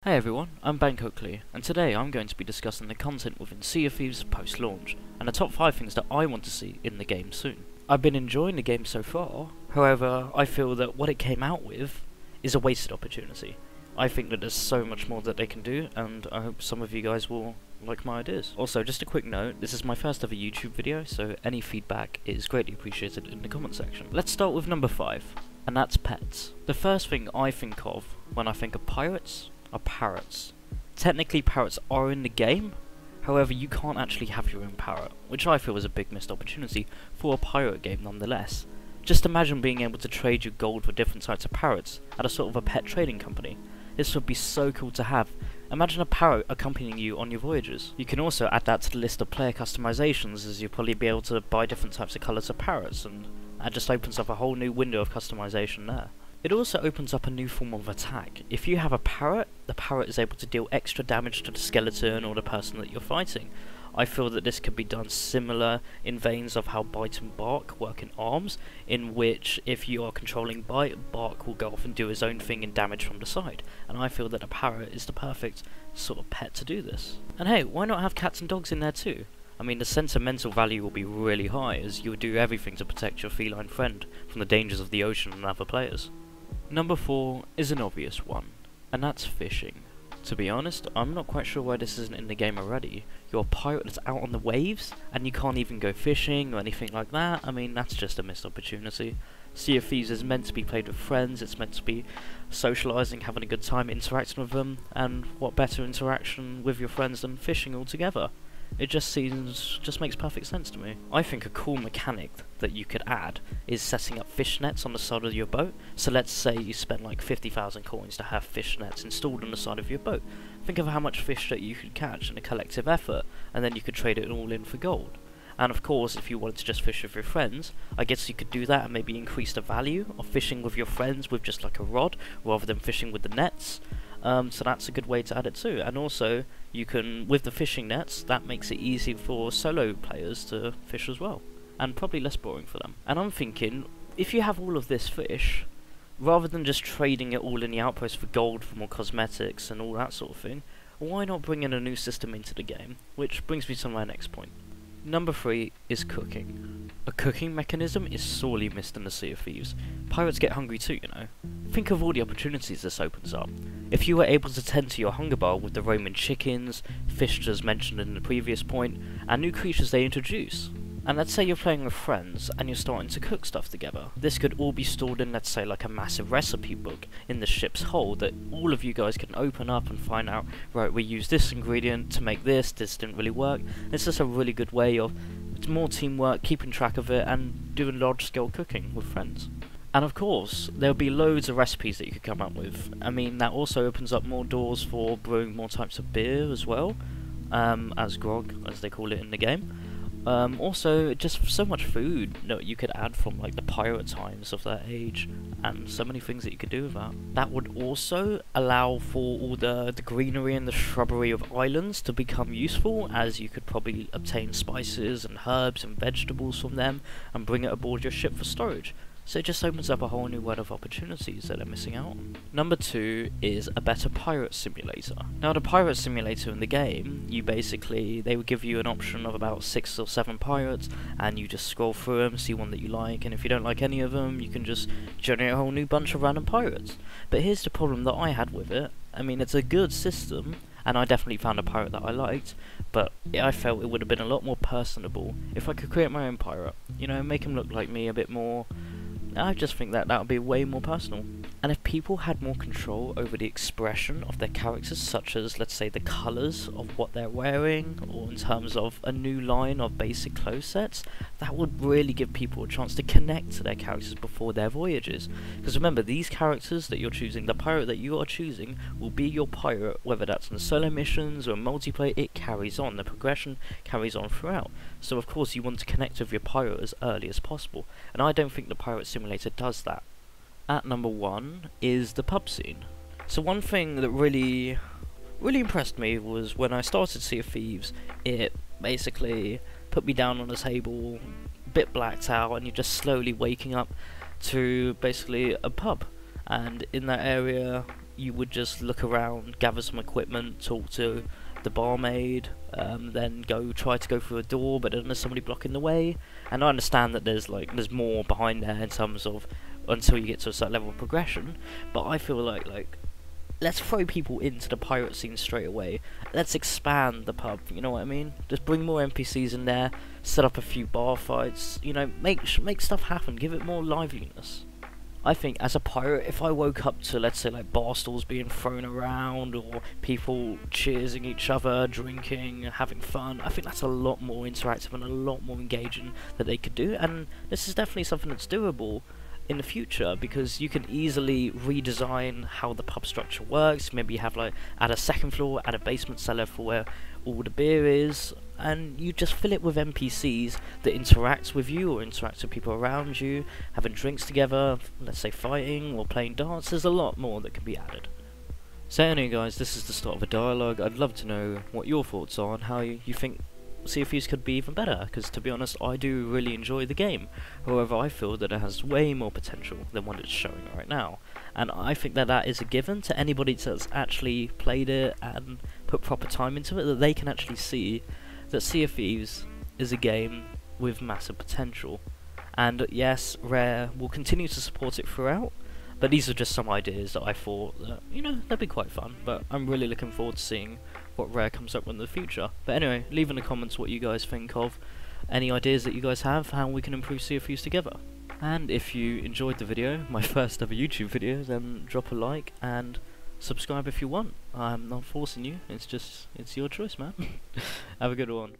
Hey everyone, I'm Ben Coakley, and today I'm going to be discussing the content within Sea of Thieves post-launch, and the top 5 things that I want to see in the game soon. I've been enjoying the game so far, however, I feel that what it came out with is a wasted opportunity. I think that there's so much more that they can do, and I hope some of you guys will like my ideas. Also, just a quick note, this is my first ever YouTube video, so any feedback is greatly appreciated in the comment section. Let's start with number 5, and that's pets. The first thing I think of when I think of pirates are parrots. Technically parrots are in the game, however you can't actually have your own parrot, which I feel is a big missed opportunity for a pirate game nonetheless. Just imagine being able to trade your gold for different types of parrots at a sort of a pet trading company. This would be so cool to have. Imagine a parrot accompanying you on your voyages. You can also add that to the list of player customizations, as you'll probably be able to buy different types of colours of parrots, and that just opens up a whole new window of customization there. It also opens up a new form of attack. If you have a parrot, the parrot is able to deal extra damage to the skeleton or the person that you're fighting. I feel that this could be done similar in veins of how Bite and Bark work in ARMS, in which if you are controlling Bite, Bark will go off and do his own thing and damage from the side. And I feel that a parrot is the perfect sort of pet to do this. And hey, why not have cats and dogs in there too? I mean, the sentimental value will be really high, as you would do everything to protect your feline friend from the dangers of the ocean and other players. Number 4 is an obvious one, and that's fishing. To be honest, I'm not quite sure why this isn't in the game already. You're a pirate that's out on the waves, and you can't even go fishing or anything like that. I mean, that's just a missed opportunity. Sea of Thieves is meant to be played with friends, it's meant to be socialising, having a good time, interacting with them, and what better interaction with your friends than fishing altogether? It just makes perfect sense to me. I think a cool mechanic that you could add is setting up fish nets on the side of your boat. So let's say you spend like 50,000 coins to have fish nets installed on the side of your boat. Think of how much fish that you could catch in a collective effort, and then you could trade it all in for gold. And of course, if you wanted to just fish with your friends, I guess you could do that and maybe increase the value of fishing with your friends with just like a rod, rather than fishing with the nets. So that's a good way to add it too. And also, you can, with the fishing nets, that makes it easy for solo players to fish as well. And probably less boring for them. And I'm thinking, if you have all of this fish, rather than just trading it all in the outpost for gold for more cosmetics and all that sort of thing, why not bring in a new system into the game? Which brings me to my next point. Number 3 is cooking. A cooking mechanism is sorely missed in the Sea of Thieves. Pirates get hungry too, you know. Think of all the opportunities this opens up. If you were able to tend to your hunger bar with the roaming chickens, fish as mentioned in the previous point, and new creatures they introduce. And let's say you're playing with friends and you're starting to cook stuff together. This could all be stored in, let's say, like a massive recipe book in the ship's hold that all of you guys can open up and find out, right, we use this ingredient to make this didn't really work. It's just a really good way of more teamwork, keeping track of it, and doing large-scale cooking with friends. And of course, there'll be loads of recipes that you could come up with. I mean, that also opens up more doors for brewing more types of beer as well, as grog, as they call it in the game. Also, just so much food that you could add from like the pirate times of that age, and so many things that you could do with that. That would also allow for all the greenery and the shrubbery of islands to become useful, as you could probably obtain spices and herbs and vegetables from them and bring it aboard your ship for storage. So it just opens up a whole new world of opportunities that they're missing out on. Number 2 is a better pirate simulator. Now the pirate simulator in the game, they would give you an option of about 6 or 7 pirates, and you just scroll through them, see one that you like, and if you don't like any of them, you can just generate a whole new bunch of random pirates. But here's the problem that I had with it. I mean, it's a good system, and I definitely found a pirate that I liked, but I felt it would have been a lot more personable if I could create my own pirate. You know, make him look like me a bit more. I just think that would be way more personal. And if people had more control over the expression of their characters, such as, let's say, the colours of what they're wearing, or in terms of a new line of basic clothes sets, that would really give people a chance to connect to their characters before their voyages. Because remember, these characters that you're choosing, the pirate that you are choosing, will be your pirate, whether that's in solo missions or multiplayer. It carries on, the progression carries on throughout. So of course you want to connect with your pirate as early as possible, and I don't think the Pirate Simulator does that. At number 1 is the pub scene. So one thing that really impressed me was when I started Sea of Thieves, it basically put me down on a table, a bit blacked out, and you're just slowly waking up to basically a pub. And in that area, you would just look around, gather some equipment, talk to the barmaid, then try to go through a door, but then there's somebody blocking the way. And I understand that there's more behind there in terms of until you get to a certain level of progression, but I feel like let's throw people into the pirate scene straight away. Let's expand the pub, you know what I mean? Just bring more NPCs in there, set up a few bar fights, you know, make stuff happen, give it more liveliness. I think as a pirate, if I woke up to, let's say, like bar stools being thrown around, or people cheersing each other, drinking, having fun, I think that's a lot more interactive and a lot more engaging that they could do, and this is definitely something that's doable in the future, because you can easily redesign how the pub structure works. Maybe you have add a second floor, add a basement cellar for where all the beer is, and you just fill it with NPCs that interact with you or interact with people around you, having drinks together, let's say fighting or playing darts. There's a lot more that can be added. So anyway guys, this is the start of a dialogue. I'd love to know what your thoughts are on how you think Sea of Thieves could be even better, because to be honest, I do really enjoy the game. However, I feel that it has way more potential than what it's showing right now, and I think that is a given to anybody that's actually played it and put proper time into it, that they can actually see that Sea of Thieves is a game with massive potential. And yes, Rare will continue to support it throughout, but these are just some ideas that I thought that, you know, they'd be quite fun, but I'm really looking forward to seeing what Rare comes up with in the future. But anyway, leave in the comments what you guys think of, any ideas that you guys have, how we can improve Sea of Thieves together. And if you enjoyed the video, my first ever YouTube video, then drop a like and subscribe if you want. I'm not forcing you, it's your choice, man. Have a good one.